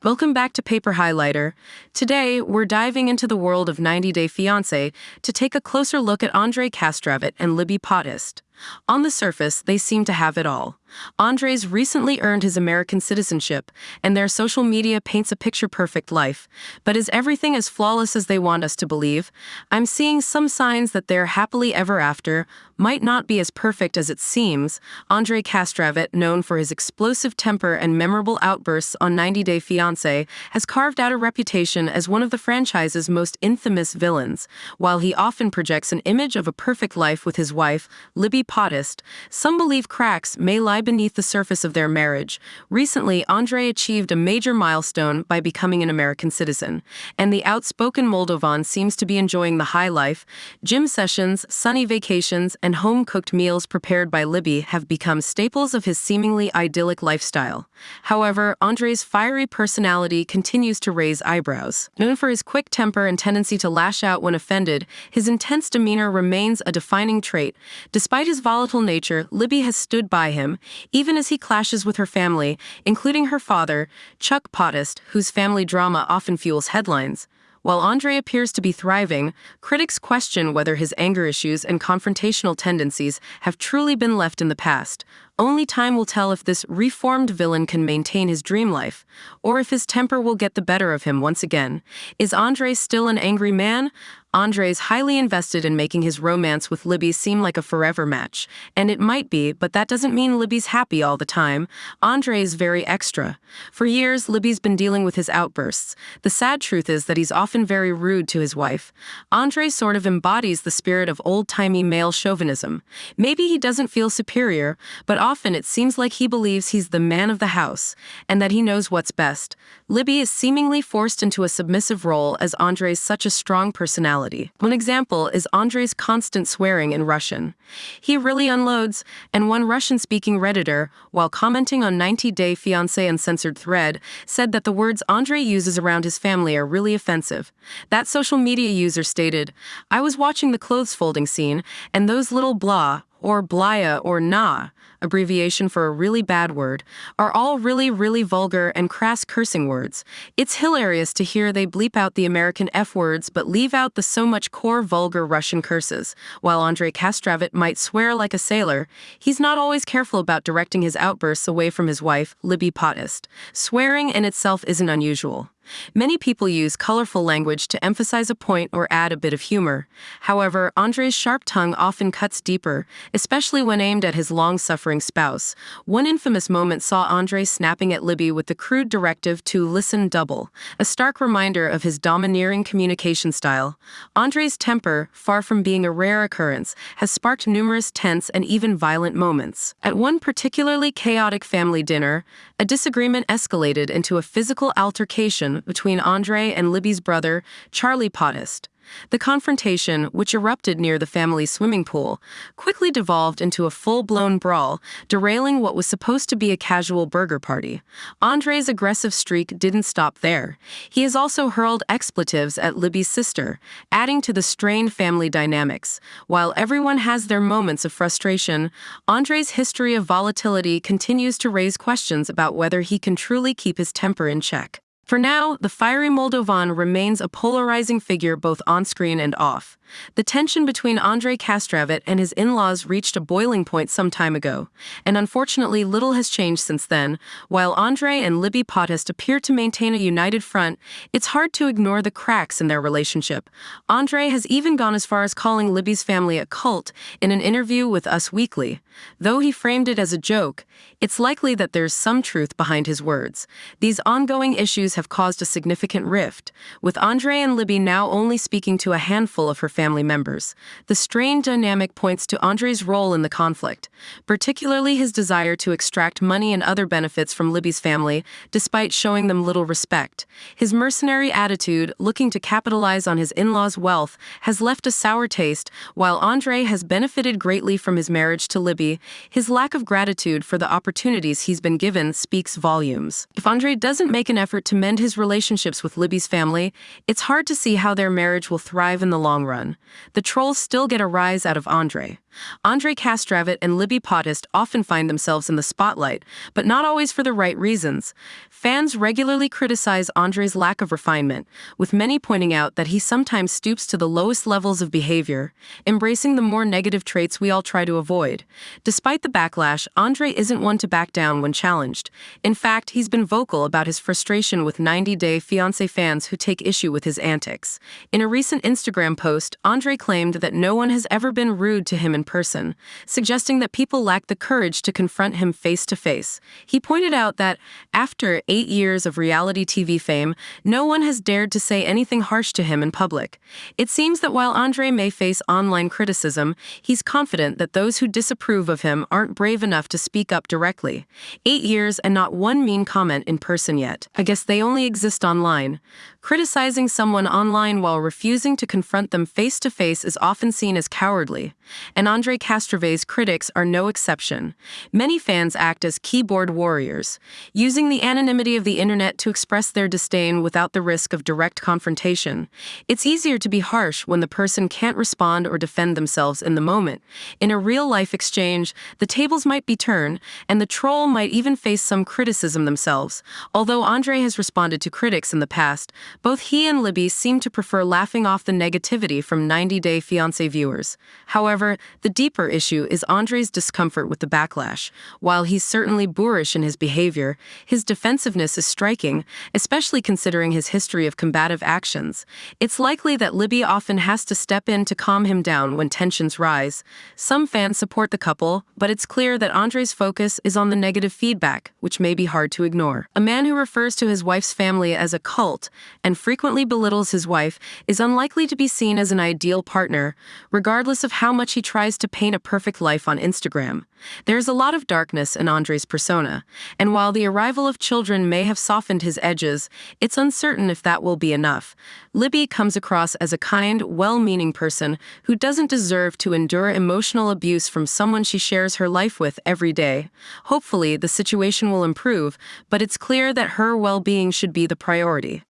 Welcome back to Paper Highlighter. Today, we're diving into the world of 90 Day Fiancé to take a closer look at Andrei Castravet and Libby Potthast. On the surface, they seem to have it all. Andrei's recently earned his American citizenship, and their social media paints a picture-perfect life. But is everything as flawless as they want us to believe? I'm seeing some signs that their happily ever after might not be as perfect as it seems. Andrei Castravet, known for his explosive temper and memorable outbursts on 90 Day Fiancé, has carved out a reputation as one of the franchise's most infamous villains. While he often projects an image of a perfect life with his wife, Libby Potthast, some believe cracks may lie beneath the surface of their marriage. Recently, Andrei achieved a major milestone by becoming an American citizen, and the outspoken Moldovan seems to be enjoying the high life. Gym sessions, sunny vacations, and home-cooked meals prepared by Libby have become staples of his seemingly idyllic lifestyle. However, Andrei's fiery personality continues to raise eyebrows. Known for his quick temper and tendency to lash out when offended, his intense demeanor remains a defining trait. Despite his volatile nature, Libby has stood by him, even as he clashes with her family, including her father, Chuck Potthast, whose family drama often fuels headlines. While Andrei appears to be thriving, critics question whether his anger issues and confrontational tendencies have truly been left in the past. Only time will tell if this reformed villain can maintain his dream life, or if his temper will get the better of him once again. Is Andrei still an angry man? Andrei's highly invested in making his romance with Libby seem like a forever match, and it might be, but that doesn't mean Libby's happy all the time. Andrei is very extra. For years, Libby's been dealing with his outbursts. The sad truth is that he's often very rude to his wife. Andrei sort of embodies the spirit of old-timey male chauvinism. Maybe he doesn't feel superior, but often it seems like he believes he's the man of the house, and that he knows what's best. Libby is seemingly forced into a submissive role as Andrei's such a strong personality. One example is Andrei's constant swearing in Russian. He really unloads, and one Russian-speaking Redditor, while commenting on 90 Day Fiancé Uncensored thread, said that the words Andrei uses around his family are really offensive. That social media user stated, "I was watching the clothes folding scene, and those little blah, or blaya, or nah, abbreviation for a really bad word, are all really vulgar and crass cursing words. It's hilarious to hear they bleep out the American F words but leave out the so much core vulgar Russian curses." While Andrei Castravet might swear like a sailor, he's not always careful about directing his outbursts away from his wife, Libby Potthast. Swearing in itself isn't unusual. Many people use colorful language to emphasize a point or add a bit of humor. However, Andrei's sharp tongue often cuts deeper, especially when aimed at his long-suffering spouse. One infamous moment saw Andrei snapping at Libby with the crude directive to listen double, a stark reminder of his domineering communication style. Andrei's temper, far from being a rare occurrence, has sparked numerous tense and even violent moments. At one particularly chaotic family dinner, a disagreement escalated into a physical altercation between Andrei and Libby's brother, Charlie Potthast. The confrontation, which erupted near the family's swimming pool, quickly devolved into a full-blown brawl, derailing what was supposed to be a casual burger party. Andrei's aggressive streak didn't stop there. He has also hurled expletives at Libby's sister, adding to the strained family dynamics. While everyone has their moments of frustration, Andrei's history of volatility continues to raise questions about whether he can truly keep his temper in check. For now, the fiery Moldovan remains a polarizing figure both on-screen and off. The tension between Andrei Castravet and his in-laws reached a boiling point some time ago, and unfortunately little has changed since then. While Andrei and Libby Potthast appear to maintain a united front, it's hard to ignore the cracks in their relationship. Andrei has even gone as far as calling Libby's family a cult in an interview with Us Weekly. Though he framed it as a joke, it's likely that there's some truth behind his words. These ongoing issues have caused a significant rift, with Andrei and Libby now only speaking to a handful of her family members. The strained dynamic points to Andrei's role in the conflict, particularly his desire to extract money and other benefits from Libby's family, despite showing them little respect. His mercenary attitude, looking to capitalize on his in-laws' wealth, has left a sour taste. While Andrei has benefited greatly from his marriage to Libby, his lack of gratitude for the opportunities he's been given speaks volumes. If Andrei doesn't make an effort to mend his relationships with Libby's family, it's hard to see how their marriage will thrive in the long run. The trolls still get a rise out of Andrei. Andrei Castravet and Libby Potthast often find themselves in the spotlight, but not always for the right reasons. Fans regularly criticize Andrei's lack of refinement, with many pointing out that he sometimes stoops to the lowest levels of behavior, embracing the more negative traits we all try to avoid. Despite the backlash, Andrei isn't one to back down when challenged. In fact, he's been vocal about his frustration with 90-day Fiancé fans who take issue with his antics. In a recent Instagram post, Andrei claimed that no one has ever been rude to him in person, suggesting that people lack the courage to confront him face to face. He pointed out that, after 8 years of reality TV fame, no one has dared to say anything harsh to him in public. It seems that while Andrei may face online criticism, he's confident that those who disapprove of him aren't brave enough to speak up directly. 8 years and not one mean comment in person yet. I guess they only exist online. Criticizing someone online while refusing to confront them face to face is often seen as cowardly, and Andrei Castravet's critics are no exception. Many fans act as keyboard warriors, using the anonymity of the internet to express their disdain without the risk of direct confrontation. It's easier to be harsh when the person can't respond or defend themselves in the moment. In a real-life exchange, the tables might be turned, and the troll might even face some criticism themselves. Although Andrei has responded to critics in the past, both he and Libby seem to prefer laughing off the negativity from 90-day Fiancé viewers. However, the deeper issue is Andrei's discomfort with the backlash. While he's certainly boorish in his behavior, his defensiveness is striking, especially considering his history of combative actions. It's likely that Libby often has to step in to calm him down when tensions rise. Some fans support the couple, but it's clear that Andrei's focus is on the negative feedback, which may be hard to ignore. A man who refers to his wife's family as a cult and frequently belittles his wife is unlikely to be seen as an ideal partner, regardless of how much he tries to paint a perfect life on Instagram. There's a lot of darkness in Andrei's persona, and while the arrival of children may have softened his edges, it's uncertain if that will be enough. Libby comes across as a kind, well-meaning person who doesn't deserve to endure emotional abuse from someone she shares her life with every day. Hopefully, the situation will improve, but it's clear that her well-being should be the priority.